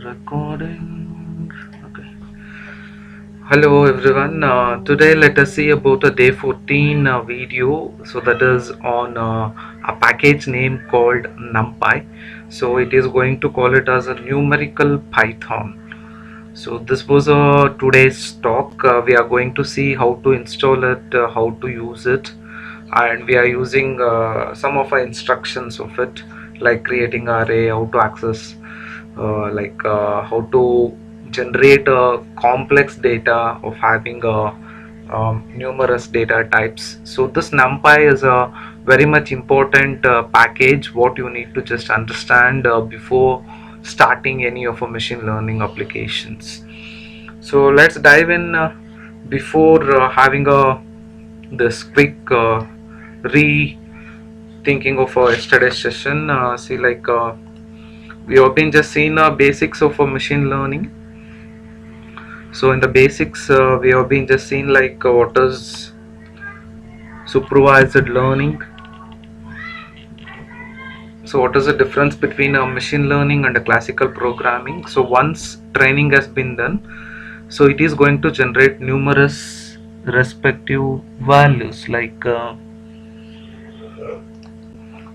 Recording. Okay. Hello everyone. Today let us see about a day 14 video. So that is on a package name called NumPy. So it is going to call it as a numerical Python. So this was today's talk. We are going to see how to install it, how to use it, and we are using some of our instructions of it, like creating an array, how to access, how to generate a complex data of having a numerous data types. So this NumPy is a very much important package what you need to just understand before starting any of a machine learning applications. So let's dive in before having a this quick rethinking of our yesterday's session. See, we have been just seen basics of machine learning. So in the basics, we have been just seen what is supervised learning. So what is the difference between a machine learning and a classical programming? So once training has been done, so it is going to generate numerous respective values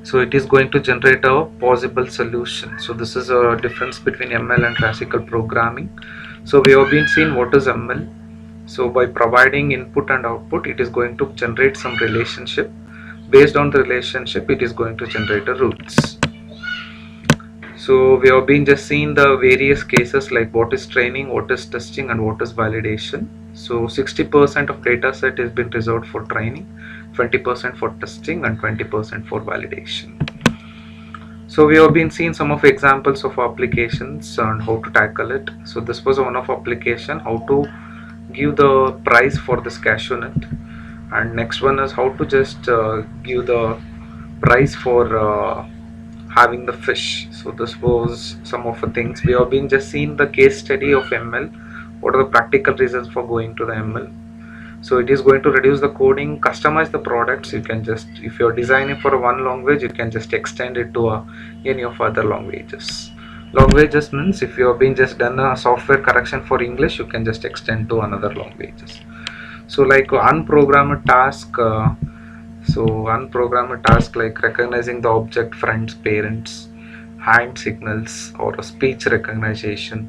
so it is going to generate a possible solution. So this is a difference between ML and classical programming. So we have been seeing what is ML. So by providing input and output, it is going to generate some relationship. Based on the relationship, it is going to generate a roots. So we have been just seeing the various cases like what is training, what is testing, and what is validation. So 60% of data set has been reserved for training, 20% for testing, and 20% for validation. So we have been seeing some of examples of applications and how to tackle it. So this was one of application, how to give the price for this cashew nut, and next one is how to just give the price for having the fish. So this was some of the things we have been just seeing the case study of ML. What are the practical reasons for going to the ML? So it is going to reduce the coding, customize the products. You can just, if you're designing for one language, you can just extend it to any of other languages. Languages means if you have been just done a software correction for English, you can just extend to another languages. So like unprogrammed task, like recognizing the object, friends, parents, hand signals, or a speech recognition,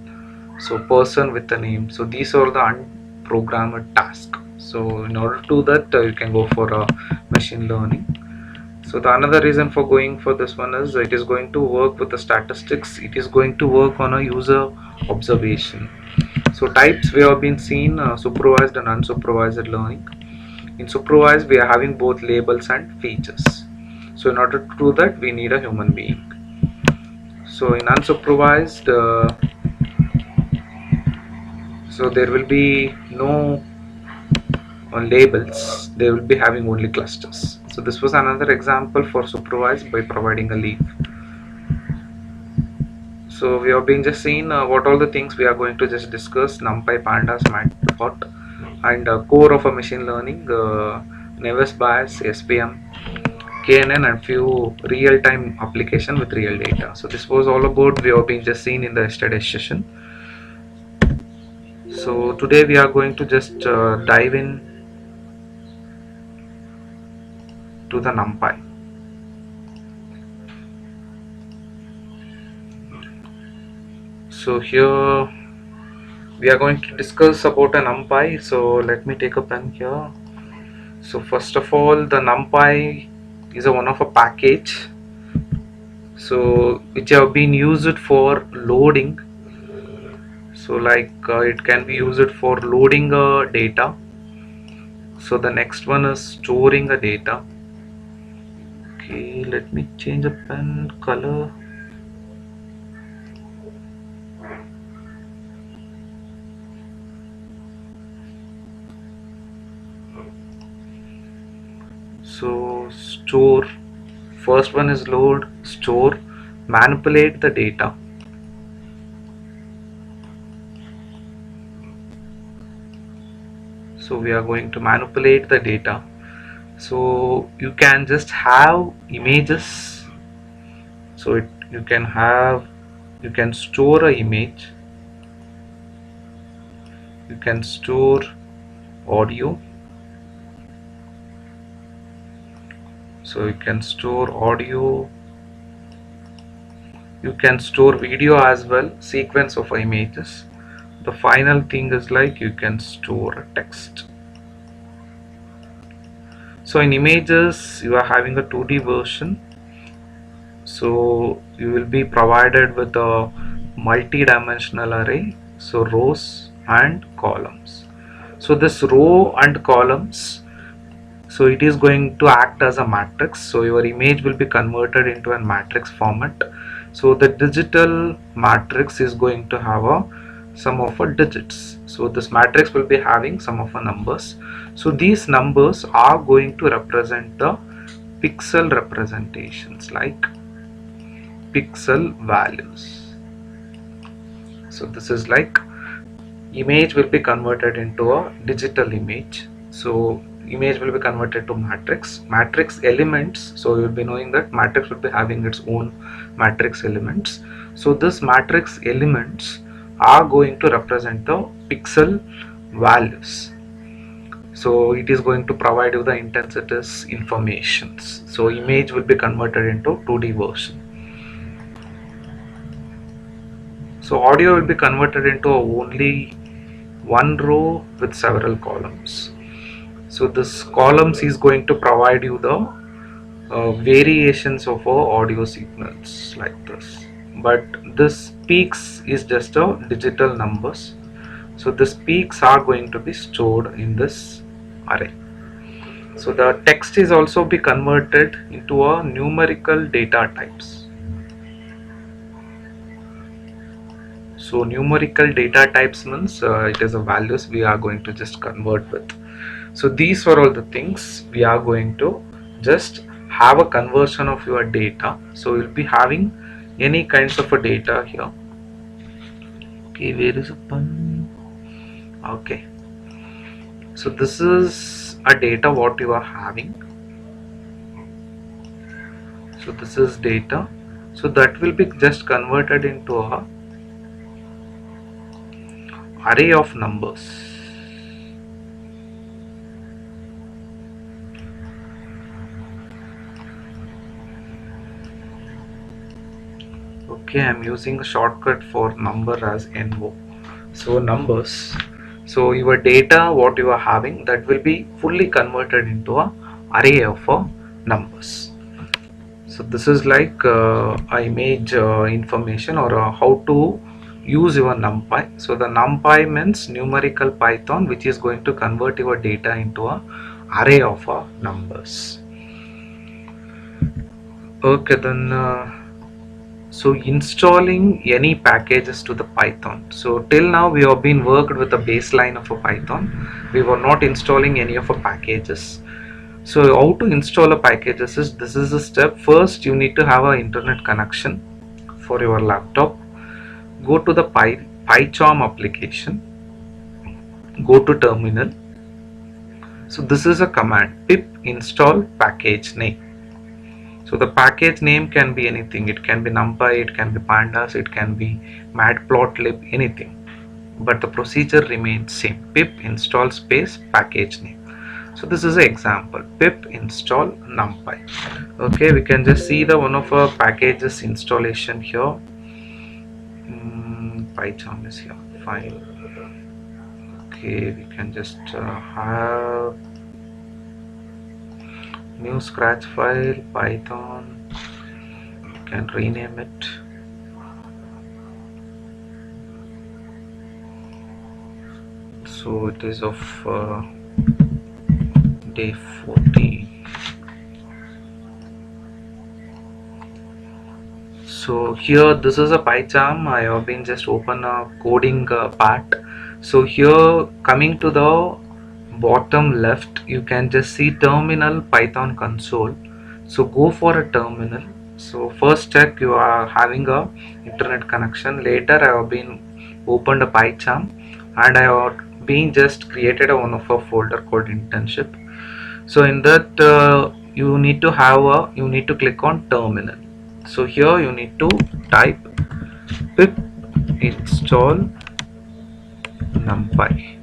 so person with a name. So these are the unprogrammed tasks. So in order to do that, you can go for a machine learning. So the another reason for going for this one is it is going to work with the statistics. It is going to work on a user observation. So types we have been seen, supervised and unsupervised learning. In supervised, we are having both labels and features. So in order to do that, we need a human being. So in unsupervised, so there will be no labels, they will be having only clusters. So this was another example for supervised by providing a leaf. So we have been just seeing what all the things we are going to just discuss: NumPy, Pandas, Matplotlib, and core of a machine learning, Nevis Bayes, SPM, KNN, and few real-time application with real data. So this was all about we have been just seen in the yesterday's session. So today we are going to just dive in to the NumPy. So here we are going to discuss about a NumPy. So let me take a pen here. So first of all, the NumPy is one of a package, so which have been used for loading. So it can be used for loading data. So the next one is storing a data. Okay, let me change the pen color. So store, first one is load, store, manipulate the data. So we are going to manipulate the data. So you can just have images. So you can have you can store a image, you can store audio, so you can store audio, you can store video as well, sequence of images. The final thing is like you can store text. So in images you are having a 2D version, so you will be provided with a multi-dimensional array, so rows and columns. So this row and columns, so it is going to act as a matrix, so your image will be converted into a matrix format. So the digital matrix is going to have a sum of a digits, so this matrix will be having sum of a numbers. So these numbers are going to represent the pixel representations, like pixel values. So this is like image will be converted into a digital image, so image will be converted to matrix elements. So you will be knowing that matrix will be having its own matrix elements, so this matrix elements are going to represent the pixel values. So it is going to provide you the intensities informations, so image will be converted into 2D version. So audio will be converted into only one row with several columns. So this columns is going to provide you the variations of our audio signals like this, but this peaks is just a digital numbers. So this peaks are going to be stored in this array. So the text is also be converted into a numerical data types. So numerical data types means it is a values we are going to just convert with. So these are all the things we are going to just have a conversion of your data. So you'll be having any kinds of a data here. Okay, where is a pun? Okay. So this is a data what you are having. So this is data. So that will be just converted into a array of numbers. Okay, I'm using a shortcut for number as NO. So numbers. So your data what you are having, that will be fully converted into a array of numbers. So this is like a image information, or how to use your NumPy. So the NumPy means numerical Python, which is going to convert your data into a array of numbers. Okay, then so installing any packages to the Python. So till now we have been worked with the baseline of a Python. We were not installing any of a packages. So how to install a packages is, this is a step. First you need to have an internet connection for your laptop. Go to the PyCharm application, go to terminal. So this is a command, pip install package name. So the package name can be anything, it can be NumPy, it can be pandas, it can be matplotlib, anything, but the procedure remains same, pip install space package name. So this is an example, pip install NumPy. Okay, we can just see the one of our packages installation here. PyCharm is here, fine. Okay, we can just have new scratch file Python, you can rename it. So it is of day 40. So here this is a PyCharm. I have been just open a coding part. So here coming to the bottom left, you can just see terminal Python console. So go for a terminal. So first check you are having a internet connection. Later I have been opened a PyCharm and I have been just created one of a folder called internship. So in that you need to click on terminal. So here you need to type pip install numpy.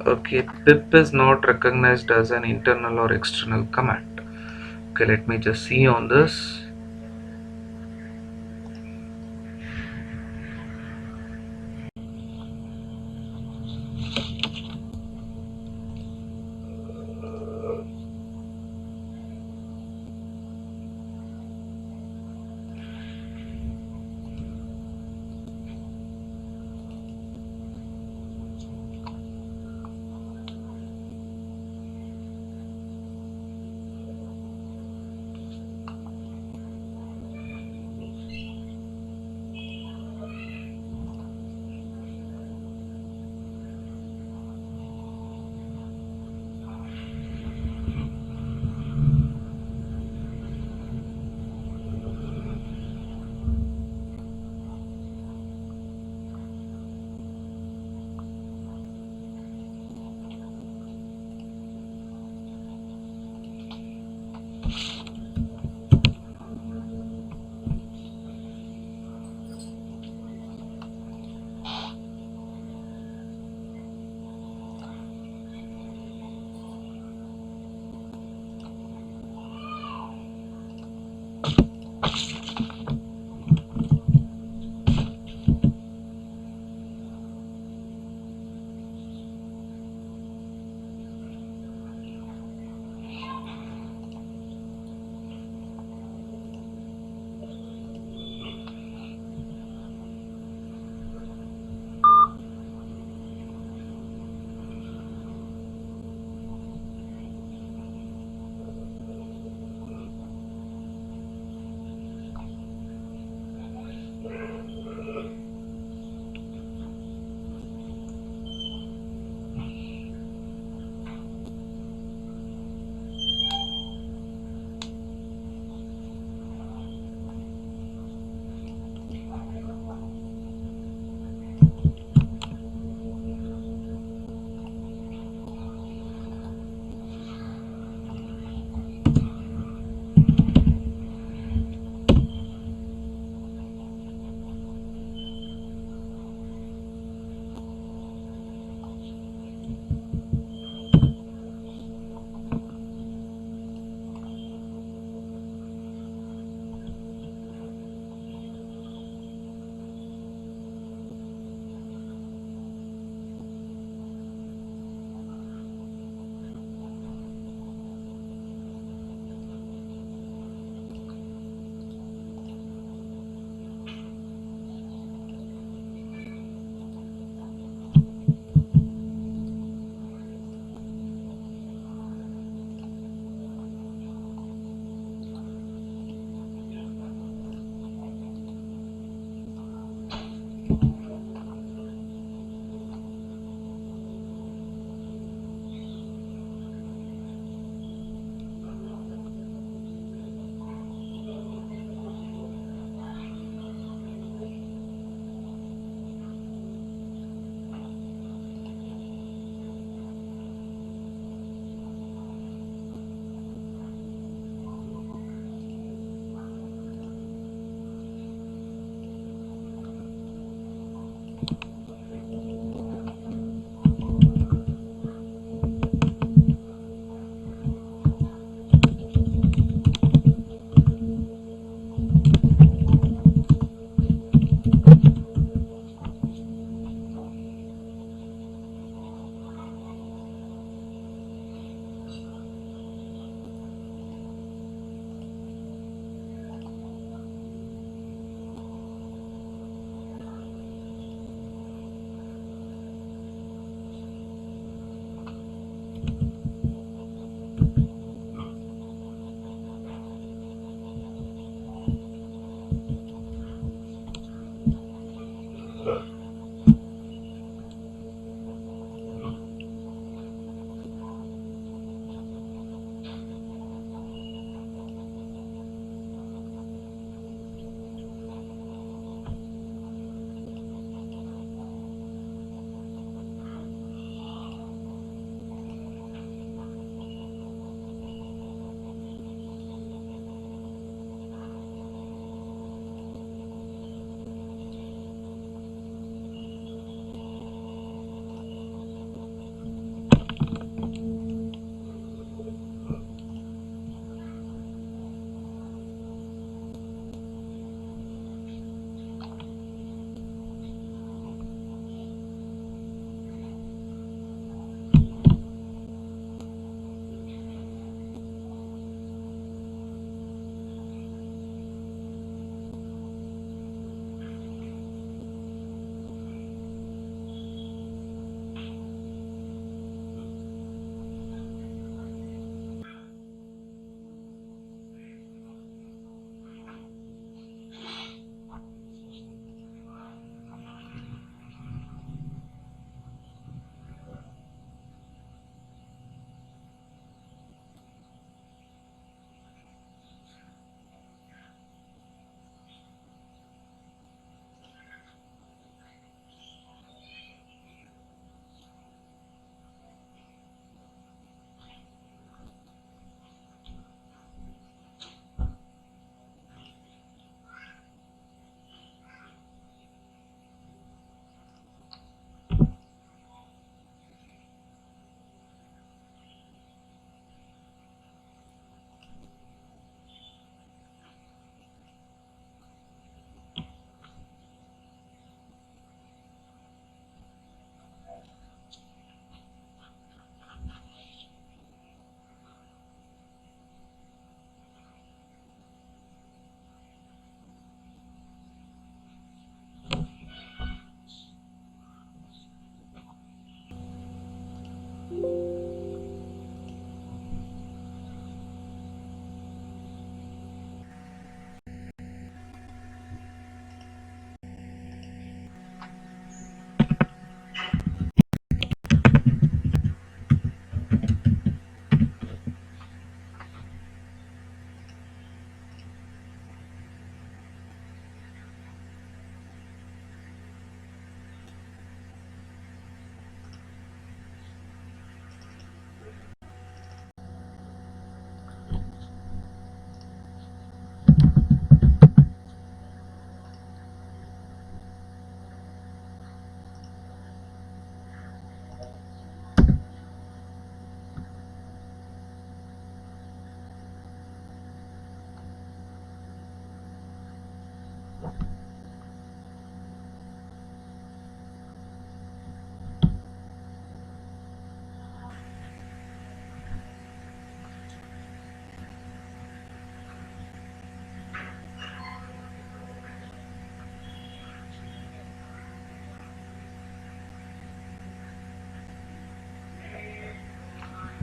Okay, pip is not recognized as an internal or external command. Okay, let me just see on this.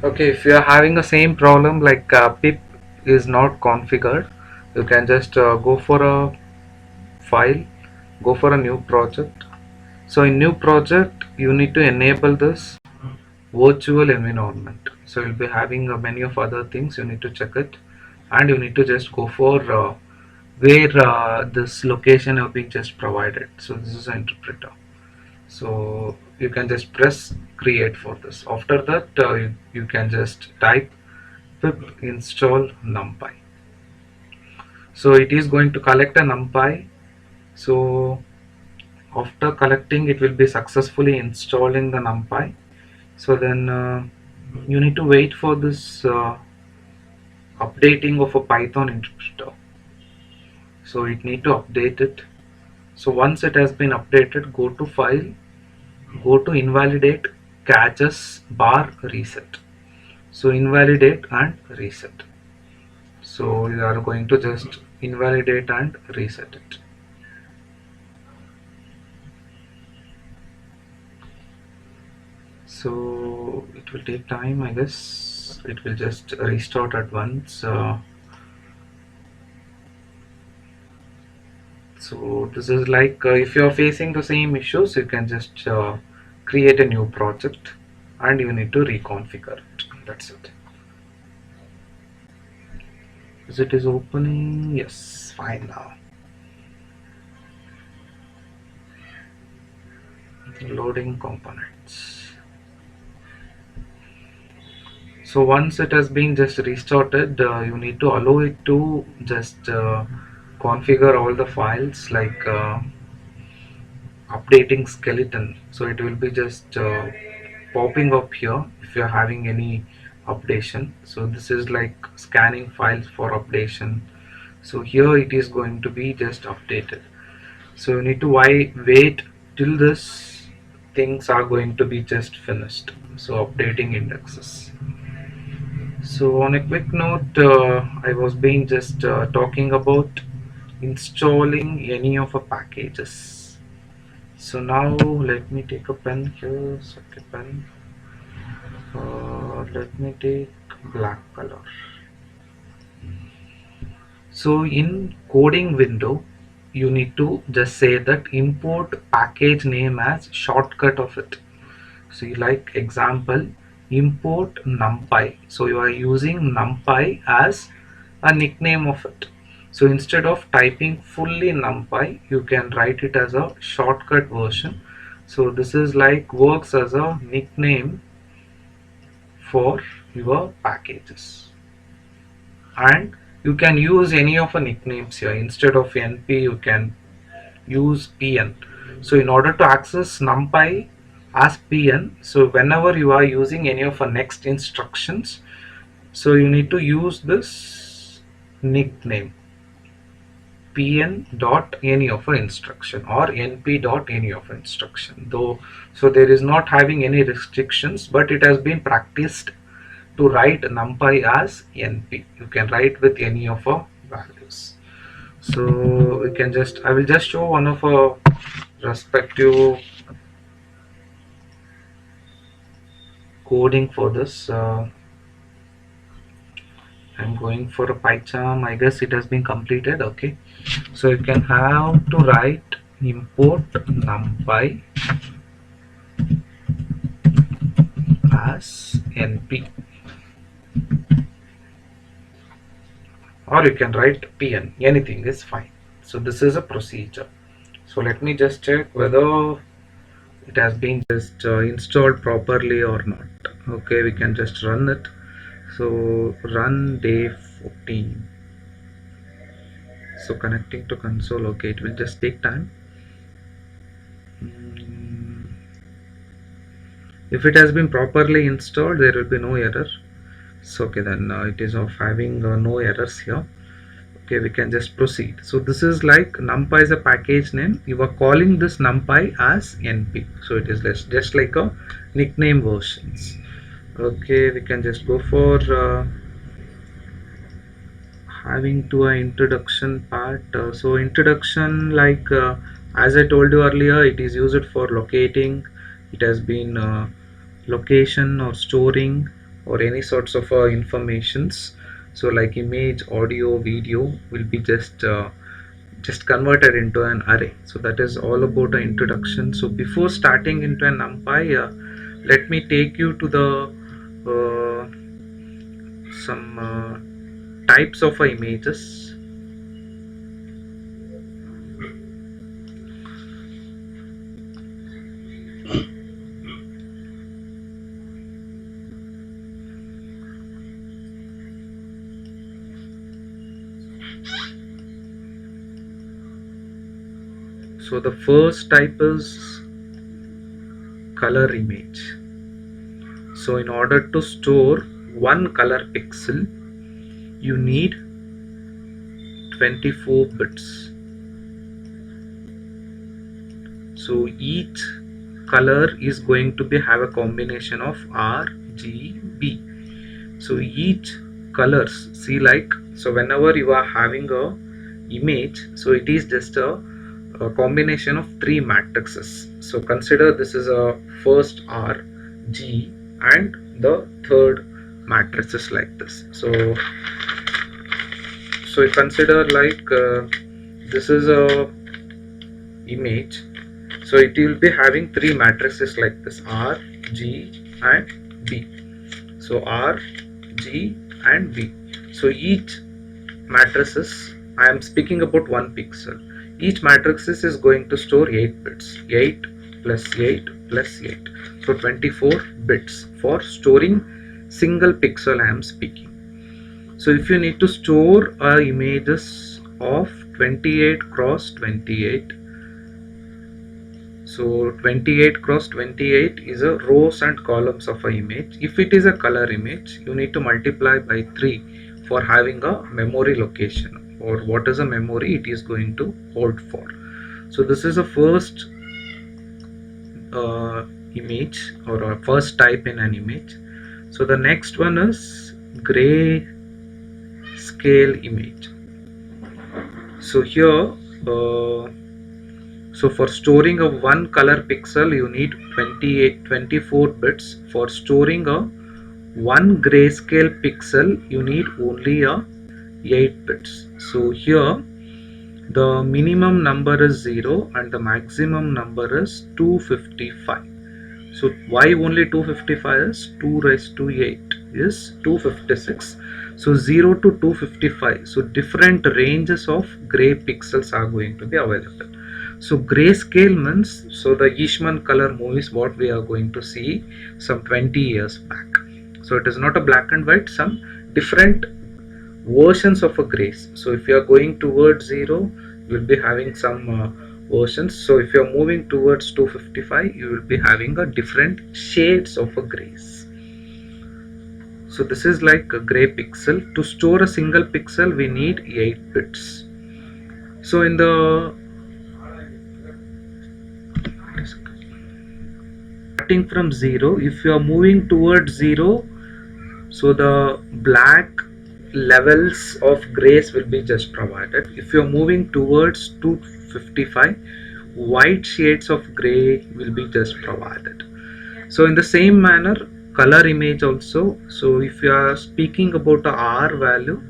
Okay, if you are having the same problem like pip is not configured, you can just go for a file, go for a new project. So in new project you need to enable this virtual environment. So you'll be having many of other things, you need to check it, and you need to just go for where this location have been just provided. So this is an interpreter, so you can just press create for this. After that you can just type pip install numpy. So it is going to collect a numpy. So after collecting, it will be successfully installing the numpy. So then you need to wait for this updating of a python interpreter. So it need to update it. So once it has been updated, go to file, go to invalidate catches bar reset. So invalidate and reset. So you are going to just invalidate and reset it. So it will take time, I guess. It will just restart at once. So this is like if you are facing the same issues, you can just create a new project and you need to reconfigure it. That's it. Is it is opening? Yes, fine now. Loading components. So once it has been just restarted, you need to allow it to just configure all the files like updating skeleton. So it will be just popping up here if you're having any updation. So this is like scanning files for updation. So here it is going to be just updated. So you need to wait till this things are going to be just finished. So updating indexes. So on a quick note, I was being just talking about installing any of the packages. So now let me take a pen here. So okay, pen. Let me take black color. So in coding window, you need to just say that import package name as shortcut of it. So you like example import numpy. So you are using numpy as a nickname of it. So instead of typing fully numpy, you can write it as a shortcut version. So this is like works as a nickname for your packages, and you can use any of the nicknames here. Instead of np you can use pn. So in order to access numpy as pn, so whenever you are using any of the next instructions, so you need to use this nickname pn dot any of a instruction or np dot any of instruction though. So there is not having any restrictions, but it has been practiced to write numpy as np. You can write with any of our values. So we can just, I will just show one of a respective coding for this. I'm going for a PyCharm. I guess it has been completed. Okay, so you can have to write import numpy as np, or you can write pn. Anything is fine. So this is a procedure. So let me just check whether it has been just installed properly or not. Okay, we can just run it. So run day 14. So connecting to console. Okay, it will just take time. If it has been properly installed, there will be no error. So okay, then it is of having no errors here. Okay, we can just proceed. So this is like numpy is a package name. You are calling this numpy as np. So it is just like a nickname versions. Okay, we can just go for having to an introduction part. So introduction, like as I told you earlier, it is used for locating. It has been location or storing or any sorts of informations. So like image, audio, video will be just converted into an array. So that is all about the introduction. So before starting into an NumPy, let me take you to the some types of images. So the first type is color image. So in order to store one color pixel, you need 24 bits. So each color is going to have a combination of RGB. So each colors, see, like, so whenever you are having a image, so it is just a combination of three matrices. So consider this is a first R, G, and the third matrices like this. So you consider like this is a image. So it will be having three matrices like this, R, G, and B. So R, G, and B. So each matrices, I am speaking about one pixel. Each matrix is going to store 8 bits. 8 plus 8 plus 8. So 24 bits for storing single pixel I am speaking. So if you need to store images of 28 cross 28, so 28 cross 28 is a rows and columns of an image. If it is a color image, you need to multiply by 3 for having a memory location, or what is a memory it is going to hold for. So this is a first image, or a first type in an image. So the next one is gray scale image. So here so for storing a one color pixel, you need 24 bits. For storing a one grayscale pixel, you need only a 8 bits. So here the minimum number is 0 and the maximum number is 255. So why only 255 is 2 raised to 8 is 256. So 0 to 255. So different ranges of gray pixels are going to be available. So grayscale means, so the Eastman color movies what we are going to see some 20 years back. So it is not a black and white, some different versions of a grays. So if you are going towards 0, you will be having some versions. So if you are moving towards 255, you will be having a different shades of a grays. So this is like a gray pixel. To store a single pixel, we need 8 bits. So in the starting from 0, if you are moving towards 0, so the black levels of grays will be just provided. If you are moving towards 255, white shades of gray will be just provided. So in the same manner, color image also. So if you are speaking about a R value,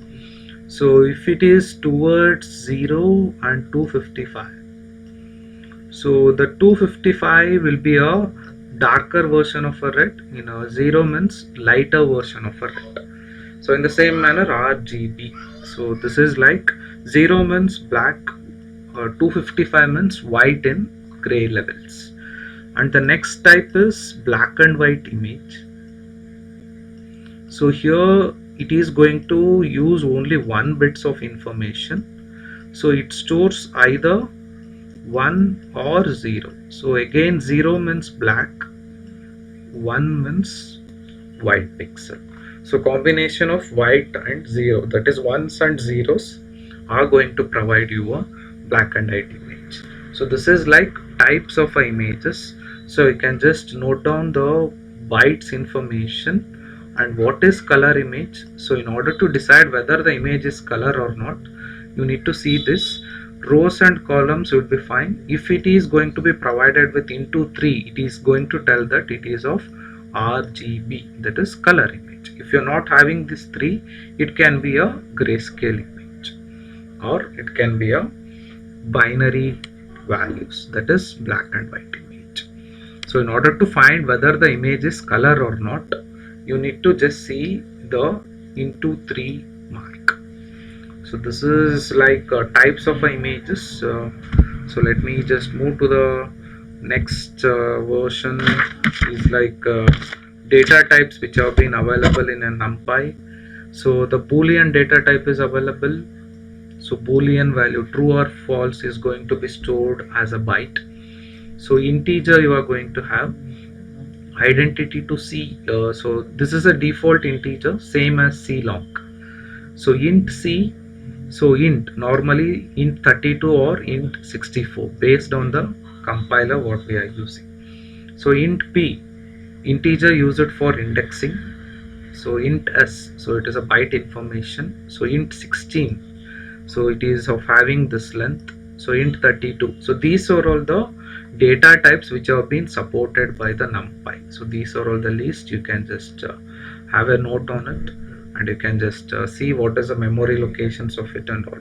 so if it is towards 0 and 255, so the 255 will be a darker version of a red, 0 means lighter version of a red. So in the same manner, RGB. So this is like 0 means black, 255 means white in gray levels. And the next type is black and white image. So here it is going to use only 1 bits of information. So it stores either 1 or 0. So again 0 means black, 1 means white pixel. So combination of white and 0, that is ones and zeros, are going to provide you a black and white image. So this is like types of images. So you can just note down the bytes information and what is color image. So in order to decide whether the image is color or not, you need to see this. Rows and columns would be fine. If it is going to be provided with into 3, it is going to tell that it is of RGB, that is color image. image. If you're not having these three, it can be a grayscale image, or it can be a binary values, that is black and white image. So in order to find whether the image is color or not, you need to just see the into 3 mark. So this is like types of images. So let me just move to the next version. Is like data types which have been available in a NumPy. So the Boolean data type is available. So Boolean value true or false is going to be stored as a byte. So integer you are going to have identity to C. So this is a default integer, same as C long. So int C. So int normally int 32 or int 64 based on the compiler what we are using. So int P, integer used for indexing. So int S, so it is a byte information. So int 16, so it is of having this length. So int 32. So these are all the data types which have been supported by the NumPy. So these are all the list. You can just have a note on it, and you can just see what is the memory locations of it and all.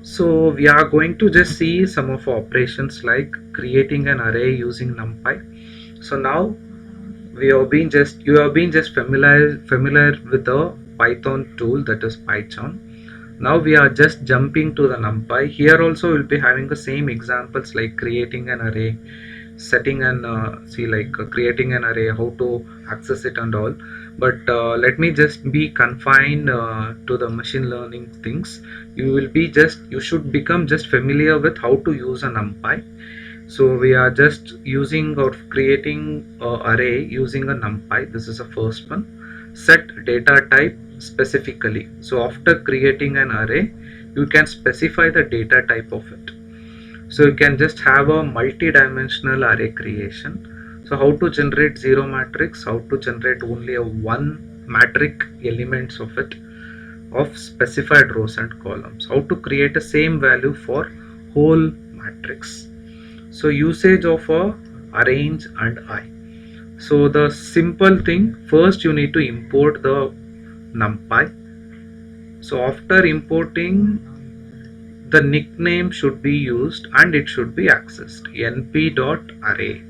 So we are going to just see some of operations like creating an array using NumPy. So now you have been just familiar with the Python tool, that is PyCharm. Now we are just jumping to the NumPy. Here also we'll be having the same examples like creating an array, setting and creating an array, how to access it and all. But let me just be confined to the machine learning things. You should become just familiar with how to use a NumPy. So we are just using or creating array using a NumPy. This is the first one. Set data type specifically. So after creating an array, you can specify the data type of it. So you can just have a multi-dimensional array creation. So how to generate zero matrix, how to generate only a one matrix elements of it, of specified rows and columns, how to create a same value for whole matrix. So usage of a arrange and I. So the simple thing, first you need to import the NumPy. So after importing, the nickname should be used and it should be accessed, np.array.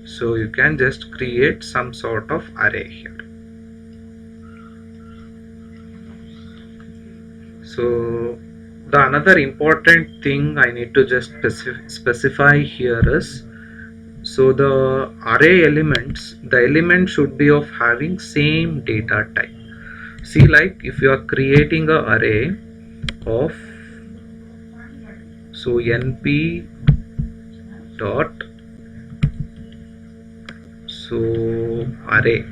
So you can just create some sort of array here. So the another important thing I need to just specify here is, so the array elements, the element should be of having same data type. See, like if you are creating a array of, so np dot, so array,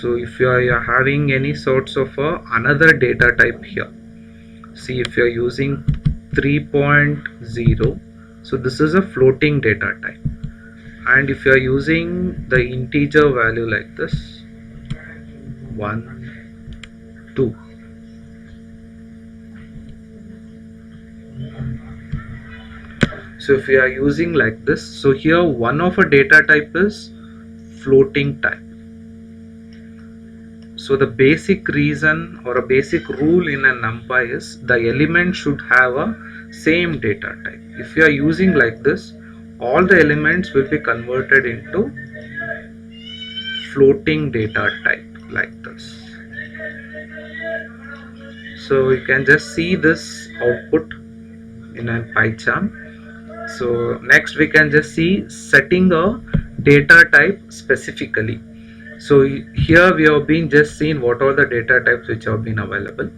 so if you are having any sorts of another data type here, see if you are using 3.0, so this is a floating data type, and if you are using the integer value like this 1 2, so if you are using like this, so here one of a data type is floating type. So the basic reason or a basic rule in a NumPy is the element should have a same data type. If you are using like this, all the elements will be converted into floating data type like this. So you can just see this output in a PyCharm. So next we can just see setting a data type specifically. So here we have been just seen what are the data types which have been available.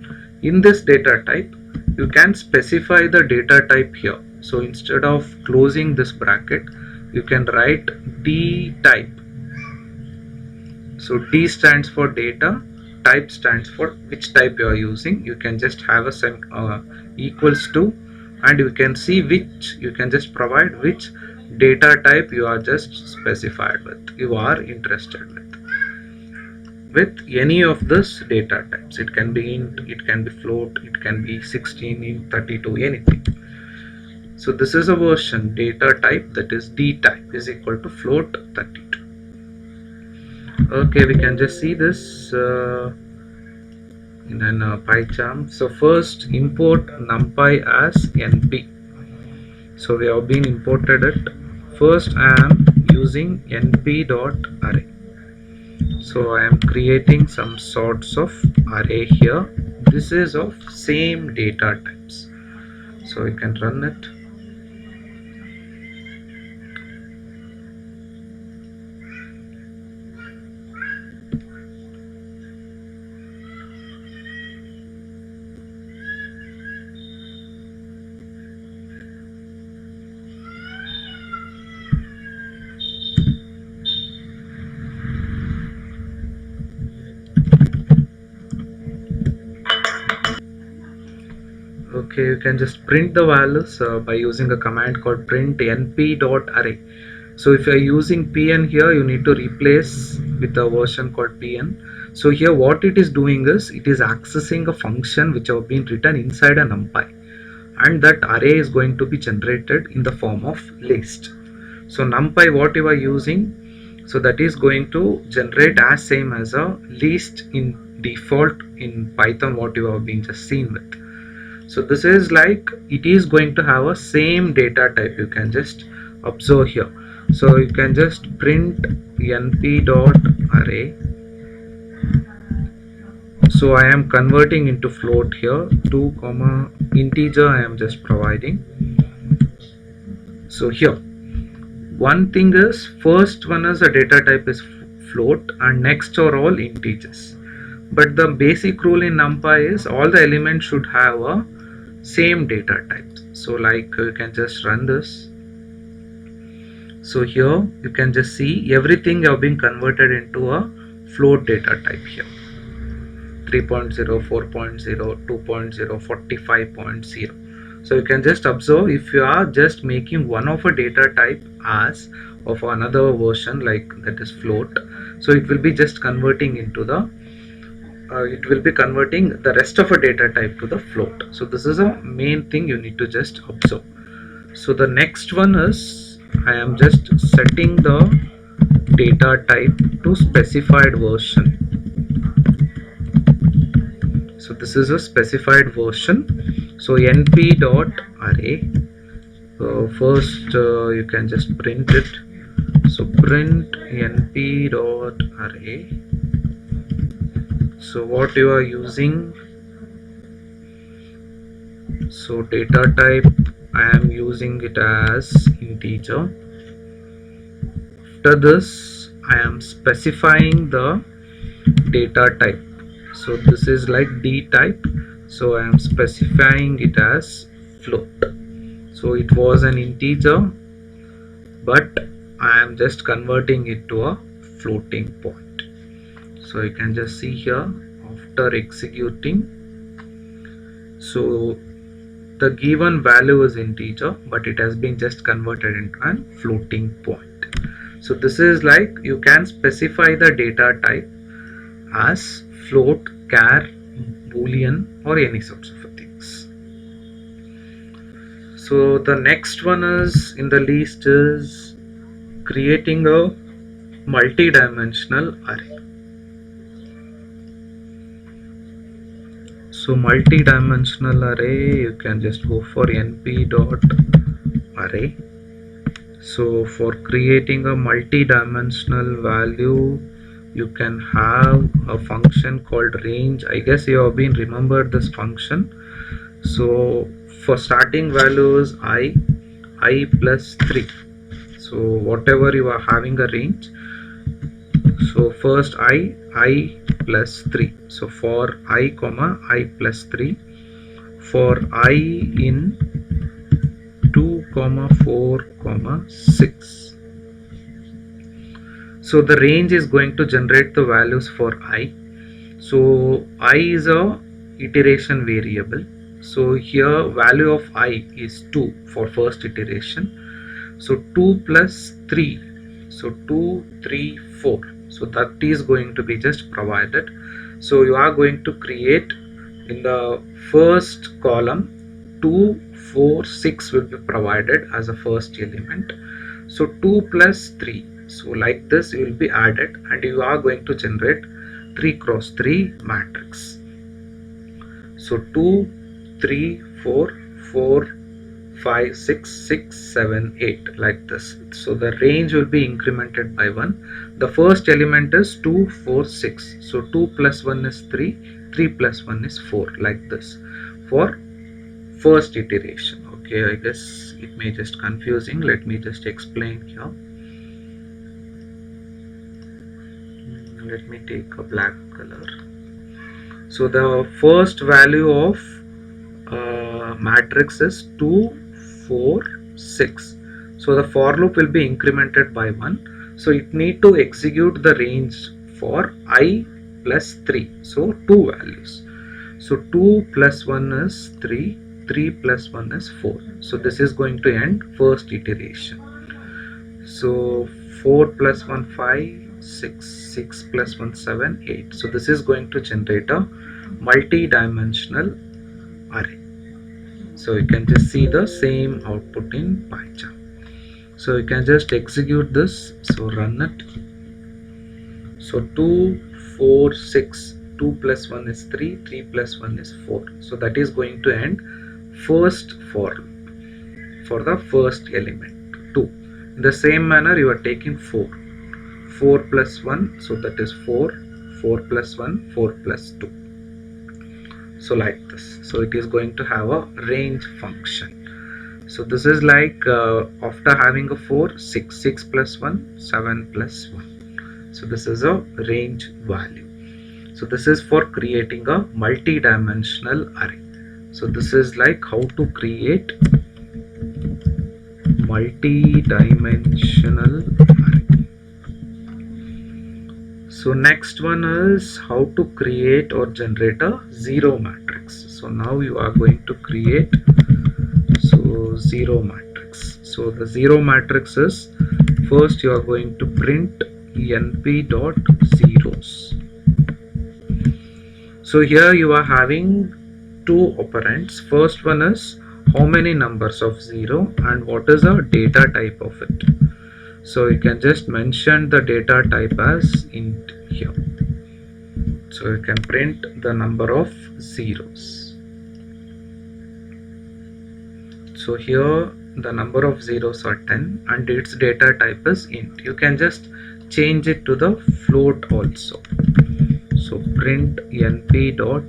In this data type, you can specify the data type here. So instead of closing this bracket, you can write D type. So D stands for data, type stands for which type you are using. You can just have a equals to, and you can see which, you can just provide which data type you are just specified with, you are interested with. with any of this data types. It can be int, it can be float, it can be 16, int, 32, anything. So this is a version data type, that is d type is equal to float 32. Okay, we can just see this in an PyCharm. So first import numpy as np. So we have been imported it. First I am using np.array. So I am creating some sorts of array here. This is of same data types. So you can run it. Okay, you can just print the values by using a command called print np.array. So if you are using pn here, you need to replace with a version called pn. So here what it is doing is it is accessing a function which have been written inside a numpy, and that array is going to be generated in the form of list. So numpy what you are using, so that is going to generate as same as a list in default in Python what you have been just seen with. So this is like it is going to have a same data type. You can just observe here. So you can just print np.array. So I am converting into float here, 2 comma integer I am just providing. So here one thing is, first one is a data type is float and next are all integers. But the basic rule in NumPy is all the elements should have a same data type. So like you can just run this. So here you can just see everything have been converted into a float data type here. 3.0, 4.0, 2.0, 45.0. So you can just observe, if you are just making one of a data type as of another version like that is float, so it will be just converting into the it will be converting the rest of a data type to the float. So this is a main thing you need to just observe. So the next one is I am just setting the data type to specified version. So this is a specified version. So np.array, first you can just print it. So print np.array. So what you are using, so data type I am using it as integer. After this I am specifying the data type. So this is like d type, so I am specifying it as float. So it was an integer, but I am just converting it to a floating point. So you can just see here after executing, so the given value is integer, but it has been just converted into a floating point. So this is like you can specify the data type as float, char, boolean or any sorts of things. So the next one is in the list is creating a multi-dimensional array. So multi-dimensional array, you can just go for np.array. So for creating a multi-dimensional value, you can have a function called range. I guess you have been remembered this function. So for starting values I plus 3. So whatever you are having a range, so first I plus 3. So for I comma I plus 3, for I in 2 comma 4 comma 6. So the range is going to generate the values for I. So I is a iteration variable. So here value of I is 2 for first iteration. So 2 plus 3. So 2, 3, 4. so that is going to be just provided. So you are going to create in the first column 2, 4, 6 will be provided as a first element. So 2 plus 3, so like this you will be added and you are going to generate 3 cross 3 matrix. So 2, 3, 4, 4, 5, 6, 6, 7, 8 like this. So the range will be incremented by 1. The first element is 2, 4, 6. So 2 plus 1 is 3, 3 plus 1 is 4 like this for first iteration. Okay, I guess it may just confusing. Let me just explain here. Let me take a black color. So the first value of matrix is 2, 4, 6. So the for loop will be incremented by 1. So it need to execute the range for I plus 3. So 2 values. So 2 plus 1 is 3, 3 plus 1 is 4. So this is going to end first iteration. So 4 plus 1 5, 6, 6 plus 1 7, 8. So this is going to generate a multi-dimensional array. So you can just see the same output in PyCharm. So you can just execute this. So run it. So 2, 4, 6, 2 plus 1 is 3, 3 plus 1 is 4. So that is going to end first for loop for the first element 2. In the same manner you are taking 4. 4 plus 1, so that is 4, 4 plus 1, 4 plus 2. So like this. So it is going to have a range function. So this is like after having a 4, 6, 6 plus 1, 7 plus 1. So this is a range value. So this is for creating a multi-dimensional array. So this is like how to create multi-dimensional array. So next one is how to create or generate a zero matrix. So now you are going to create zero matrix. So the zero matrix is first you are going to print np dot zeros. So here you are having two operands. First one is how many numbers of 0 and what is the data type of it. So you can just mention the data type as int here. So you can print the number of zeros. So here the number of zeros are 10 and its data type is int. You can just change it to the float also. So print np dot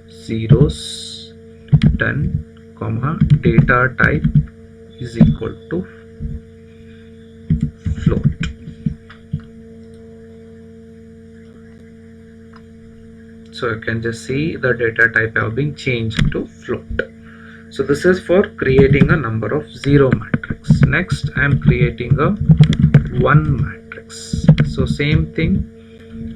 zeros 10 comma data type is equal to float. So you can just see the data type have been changed to float. So this is for creating a number of zero matrix. Next I am creating a 1 matrix. So same thing,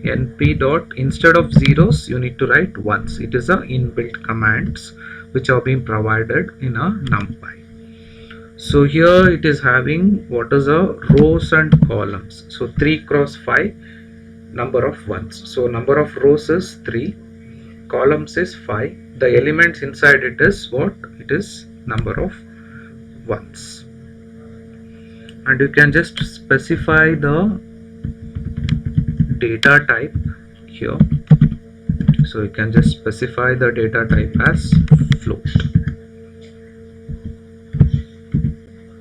np dot, instead of zeros you need to write ones. It is a inbuilt commands which have been provided in a NumPy. So here it is having what is a rows and columns. So 3 cross 5 number of ones. So number of rows is 3, columns is 5. The elements inside it is what? It is number of ones. And you can just specify the data type here. So you can just specify the data type as float.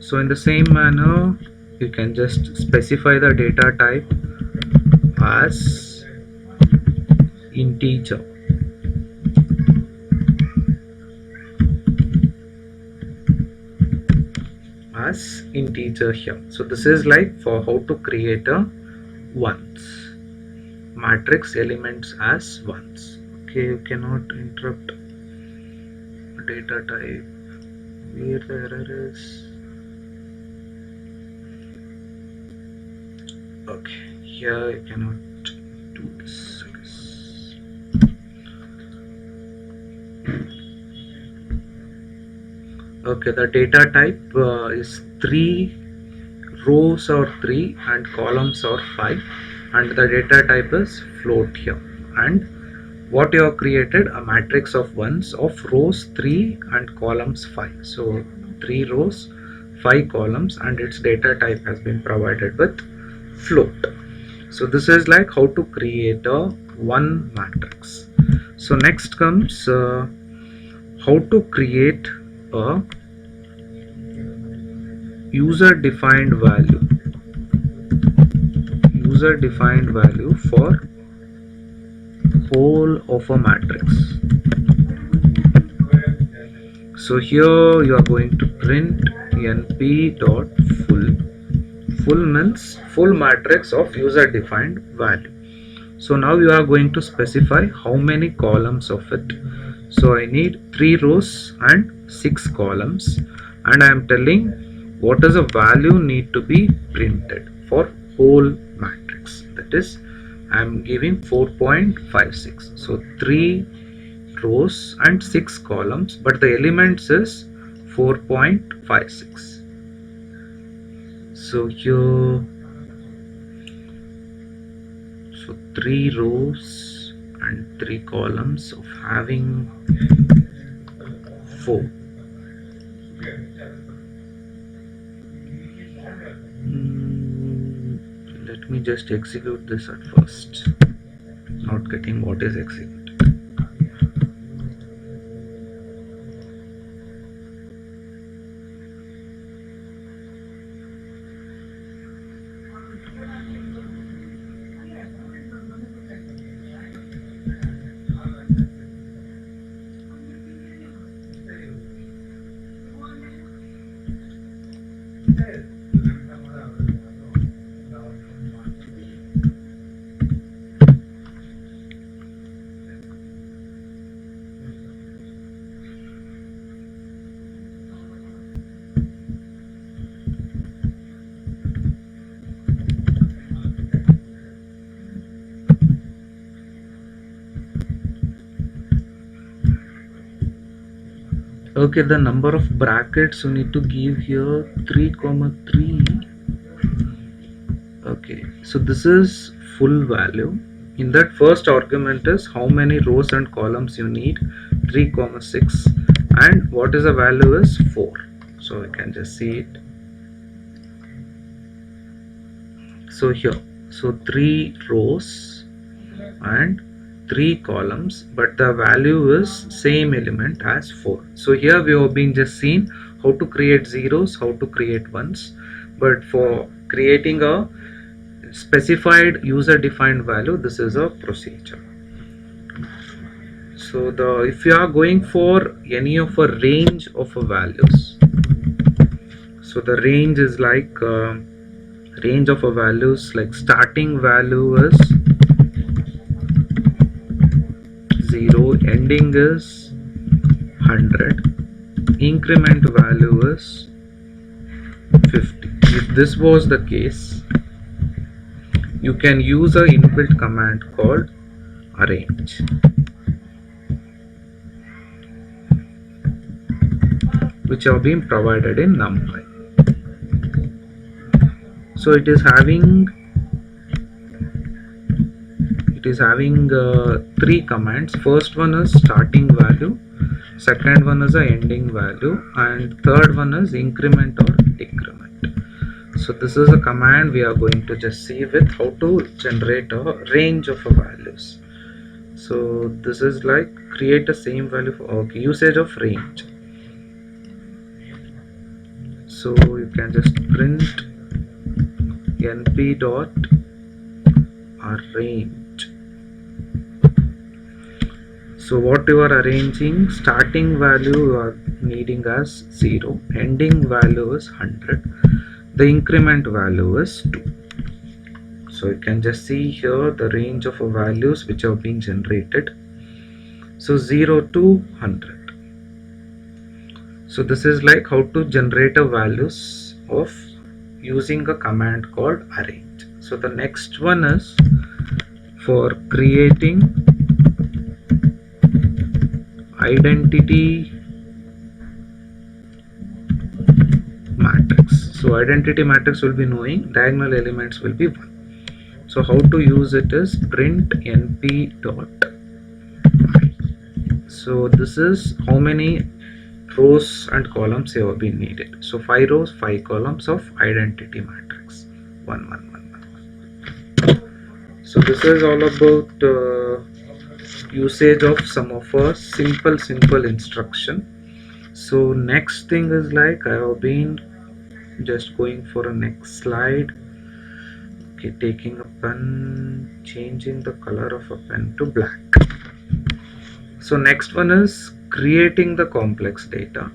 So in the same manner you can just specify the data type as integer. As integer here. So this is like for how to create a ones matrix elements as ones. Okay, you cannot interrupt data type where the error is. Okay, here you cannot do this. Okay, the data type is 3, rows are 3 and columns are 5. and the data type is float here. And what you have created, a matrix of ones of rows 3 and columns 5. So 3 rows, 5 columns, and its data type has been provided with float. So this is like how to create a one matrix. So next comes how to create a user defined value for whole of a matrix. So here you are going to print np dot full means full matrix of user defined value. So now you are going to specify how many columns of it. So I need 3 rows and 6 columns, and I am telling what is the value need to be printed for whole matrix. That is, I am giving 4.56. So 3 rows and 6 columns, but the elements is 4.56. So here, so 3 rows and 3 columns of having 4. Let me just execute this at first. Not getting what is executed. Okay, the number of brackets you need to give here 3, 3. Okay, so this is full value. In that, first argument is how many rows and columns you need, 3, 6, and what is the value is 4. So I can just see it. So here, so 3 rows and 3 columns, but the value is same element as 4. So here we have been just seen how to create zeros, how to create ones, but for creating a specified user defined value, this is a procedure. So if you are going for any of a range of a values, so the range is like range of a values, like starting value is 0, ending is 100, increment value is 50. If this was the case, you can use a inbuilt command called arrange, which have been provided in NumPy. So it is having 3 commands. First one is starting value, second one is a ending value, and third one is increment or decrement. So this is a command we are going to just see with how to generate a range of values. So this is like create a same value for usage of range. So you can just print np dot arrange. So what you are arranging, starting value you are needing as 0, ending value is 100, the increment value is 2. So you can just see here the range of values which have been generated. So 0 to 100. So this is like how to generate a values of using a command called arrange. So the next one is for creating identity matrix. So identity matrix will be knowing diagonal elements will be 1. So So how to use it is print np dot. So this is how many rows and columns have been needed. So 5 rows, 5 columns of identity matrix. 1 1 1 1. So this is all about usage of some of our simple instruction. So next thing is like I have been just going for a next slide. Okay, taking a pen, changing the color of a pen to black. So next one is creating the complex data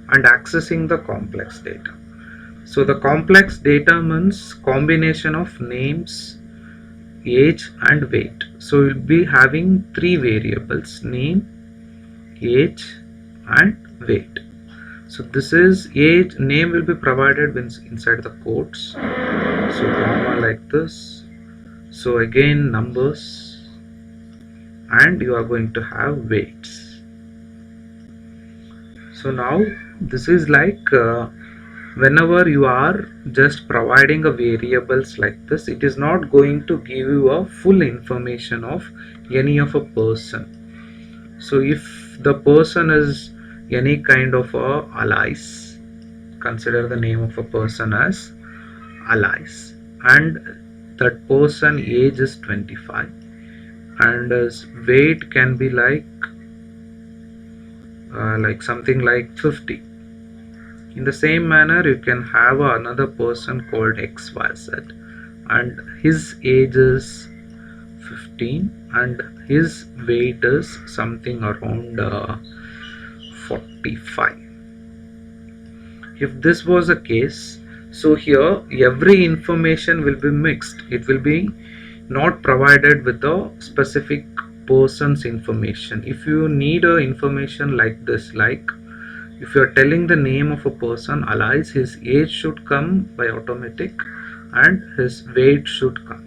and accessing the complex data. So the complex data means combination of names, age and weight. So we'll be having 3 variables: name, age and weight. So this is age, name will be provided inside the quotes, so comma like this. So again numbers, and you are going to have weights. So now this is like whenever you are just providing a variables like this, it is not going to give you a full information of any of a person. So if the person is any kind of a Alice, consider the name of a person as Alice, and that person age is 25 and his weight can be like something like 50. In the same manner, you can have another person called XYZ and his age is 15 and his weight is something around 45. If this was a case, so here every information will be mixed. It will be not provided with a specific person's information. If you need a information like this, like if you are telling the name of a person Alice, his age should come by automatic and his weight should come.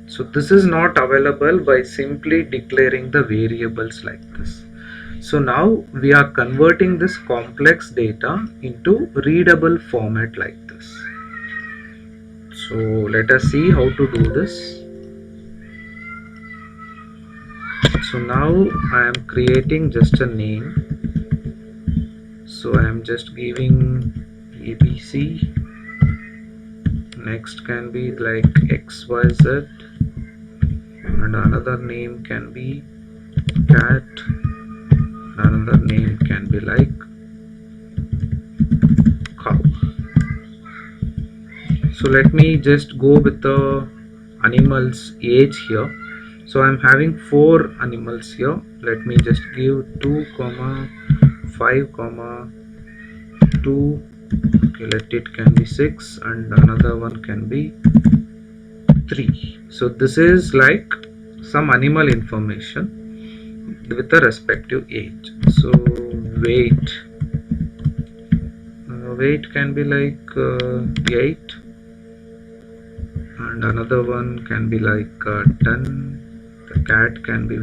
So this is not available by simply declaring the variables like this. So now we are converting this complex data into readable format like this. So let us see how to do this. So now I am creating just a name. So I am just giving ABC. Next can be like XYZ, and another name can be cat. Another name can be like cow. So let me just go with the animals age here. So I'm having 4 animals here. Let me just give 2 comma 5 comma 2. Okay, let it can be 6 and another one can be 3. So this is like some animal information with the respective age. So weight can be like 8 and another one can be like 10. The cat can be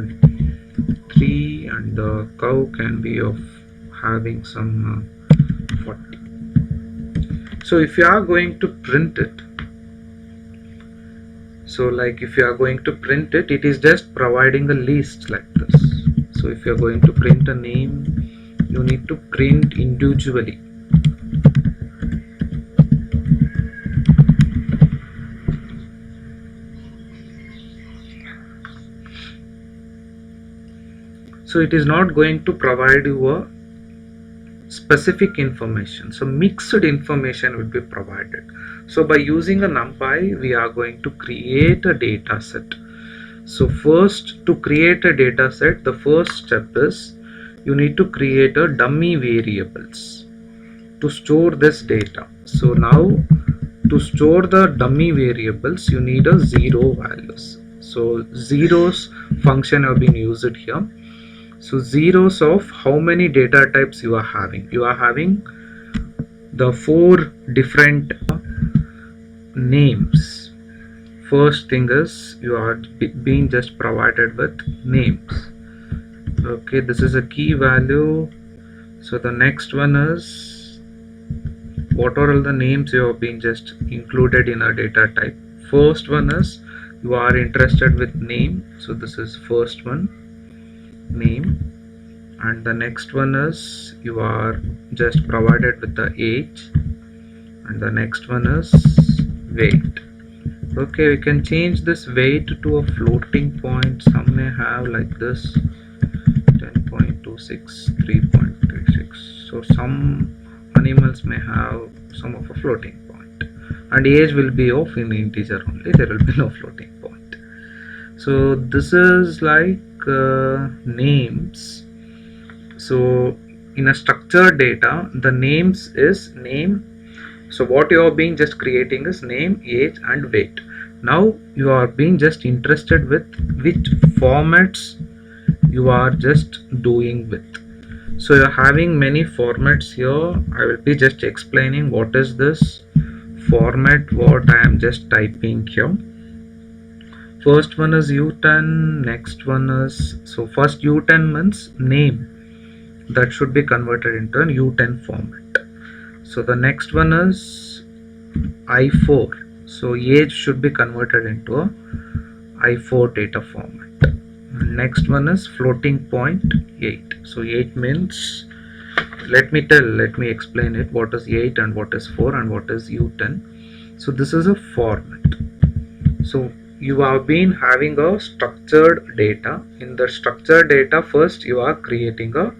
3 and the cow can be of having some 40. So if you are going to print it, so like if you are going to print it, it is just providing a list like this. So if you are going to print a name, you need to print individually. So it is not going to provide you a specific information. So mixed information will be provided. So by using a NumPy, we are going to create a data set. So first, to create a data set, the first step is you need to create a dummy variables to store this data. So now to store the dummy variables, you need a 0 values. So zeros function have been used here. So zeros of how many data types you are having. You are having the 4 different names. First thing is you are being just provided with names. Okay, this is a key value. So the next one is what are all the names you have been just included in a data type. first one is you are interested with name, so this is first one, name. And the next one is you are just provided with the age, and the next one is weight. Okay, we can change this weight to a floating point. Some may have like this 10.26, 3.36. So some animals may have some of a floating point, and age will be of in integer only, there will be no floating point. So this is like names. So in a structured data, the names is name. So what you are being just creating is name, age and weight. Now you are being just interested with which formats you are just doing with. So you are having many formats here. I will be just explaining what is this format, what I am just typing here. First one is U10, next one is, so first U10 means name, that should be converted into an U10 format. So the next one is I4, so age should be converted into a I4 data format. Next one is floating point 8, so 8 means, let me explain it, what is 8 and what is 4 and what is U10. So this is a format. So you have been having a structured data. In the structured data, first you are creating a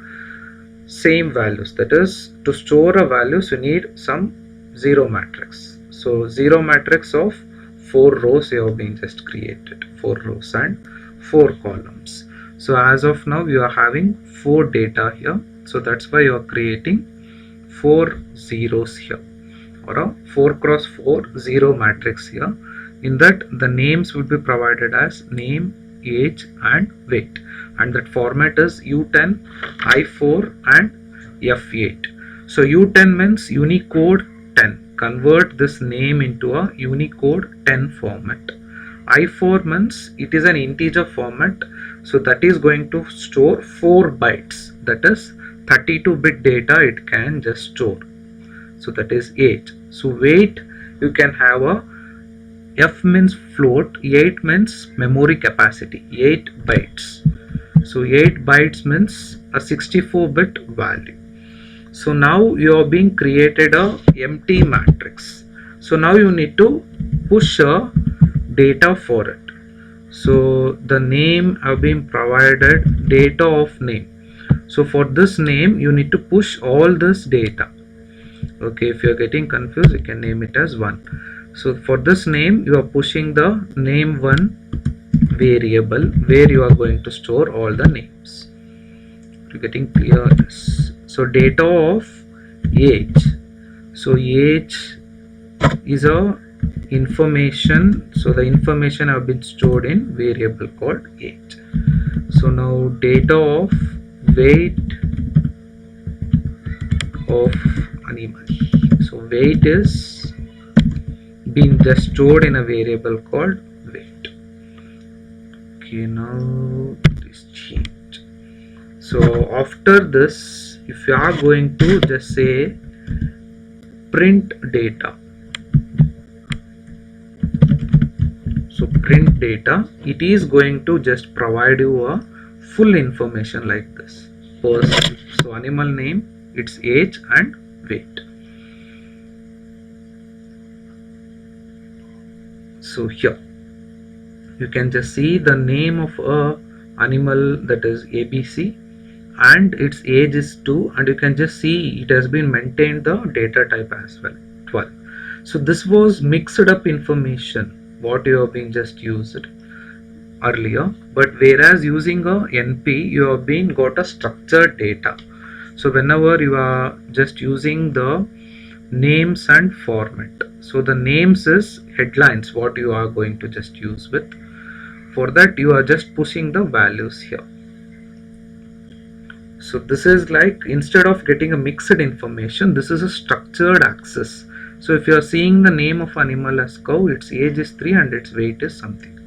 same values, that is, to store a values you need some zero matrix. So zero matrix of 4 rows you have been just created, 4 rows and 4 columns. So as of now you are having 4 data here, so that's why you are creating 4 zeros here, or a 4 cross 4 zero matrix here. In that the names would be provided as name, age and weight, and that format is U10, I4 and F8. So U10 means Unicode 10, convert this name into a Unicode 10 format. I4 means it is an integer format, so that is going to store 4 bytes, that is 32-bit data it can just store, so that is age. So weight, you can have a F means float, 8 means memory capacity, 8 bytes. So 8 bytes means a 64-bit value. So now you are being created a empty matrix. So now you need to push a data for it. So the name have been provided, data of name. So for this name you need to push all this data. Okay, if you are getting confused, you can name it as 1. So for this name you are pushing the name1 variable where you are going to store all the names. You're getting clear this. So data of age, so age is a information, so the information have been stored in variable called age. So now data of weight of animal, so weight is been just stored in a variable called weight. Okay, now this change. So after this, if you are going to just say print data, so print data, it is going to just provide you a full information like this. First, so animal name, its age and weight. So here you can just see the name of a animal, that is ABC, and its age is 2, and you can just see it has been maintained the data type as well, 12. So this was mixed up information what you have been just used earlier, but whereas using a NP you have been got a structured data. So whenever you are just using the names and format, so the names is headlines what you are going to just use with. For that you are just pushing the values here. So this is like, instead of getting a mixed information, this is a structured access. So if you are seeing the name of animal as cow, its age is 3 and its weight is something.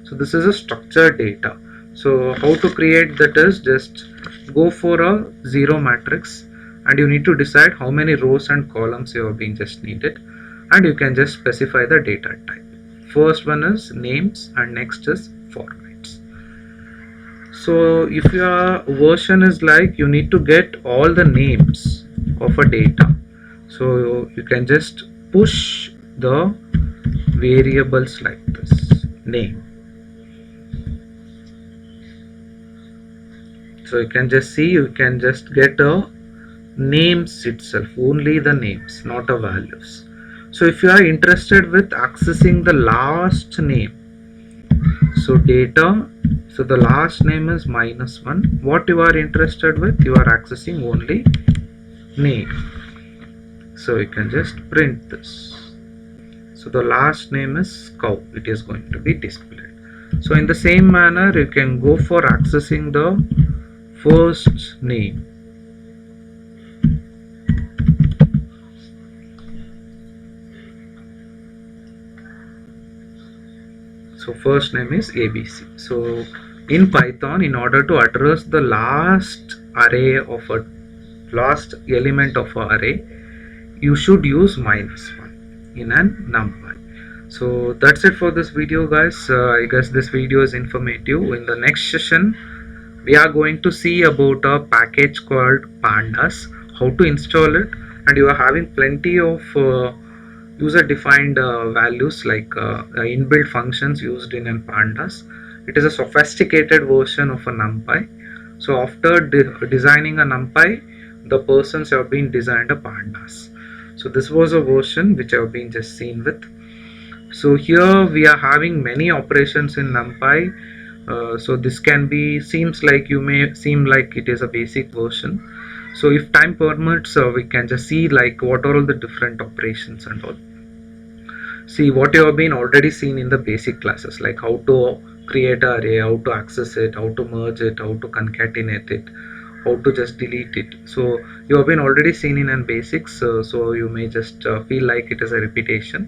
So this is a structured data. So how to create that is, just go for a zero matrix and you need to decide how many rows and columns you are being just needed, and you can just specify the data type. First one is names and next is formats. So if your version is like you need to get all the names of a data, so you can just push the variables like this name. So you can just see, you can just get a names itself, only the names, not a values. So if you are interested with accessing the last name, so data, so the last name is -1. What you are interested with, you are accessing only name. So you can just print this. So the last name is cow, it is going to be displayed. So in the same manner, you can go for accessing the first name. So first name is ABC. So in Python, in order to address the last array of a last element of a array, you should use -1 in an numpy. So that's it for this video, guys. I guess this video is informative. In the next session, we are going to see about a package called pandas, how to install it, and you are having plenty of user defined values like inbuilt functions used in pandas. It is a sophisticated version of a numpy. So after designing a numpy, the persons have been designed a pandas. So this was a version which I have been just seen with. So here we are having many operations in numpy. So this can be, seems like, you may seem like it is a basic version. So if time permits, we can just see like what are all the different operations and all. See what you have been already seen in the basic classes, like how to create an array, how to access it, how to merge it, how to concatenate it, how to just delete it. So you have been already seen in basics, so you may just feel like it is a repetition.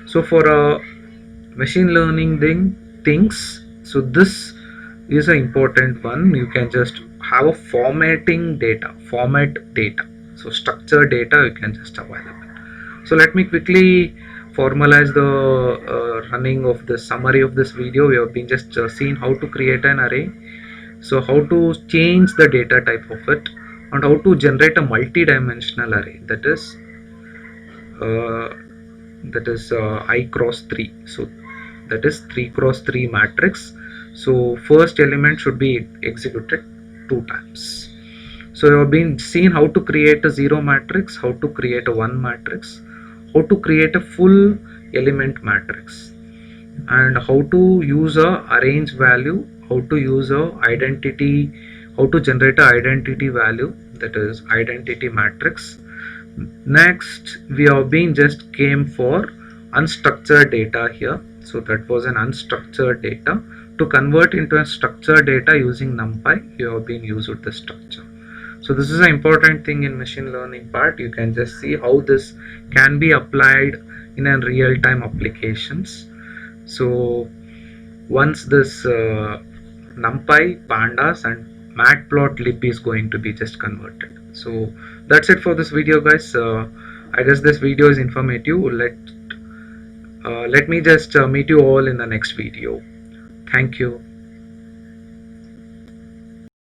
So for machine learning things, so this is an important one. You can just have a format data, so structured data you can just available. So let me quickly formalize the running of the summary of this video. We have been just seen how to create an array, so how to change the data type of it, and how to generate a multi-dimensional array, that is I cross 3, so that is 3 cross 3 matrix. So first element should be executed 2 times. So you have been seen how to create a 0 matrix, how to create a 1 matrix, how to create a full element matrix, and how to use a arrange value, how to use a identity, how to generate a identity value, that is identity matrix. Next we have been just came for unstructured data here. So that was an unstructured data. To convert into a structured data using numpy, you have been used the structure. So this is an important thing in machine learning part. You can just see how this can be applied in a real-time applications. So once this numpy, pandas and matplotlib is going to be just converted. So that's it for this video, guys. I guess this video is informative. Let me just meet you all in the next video. Thank you.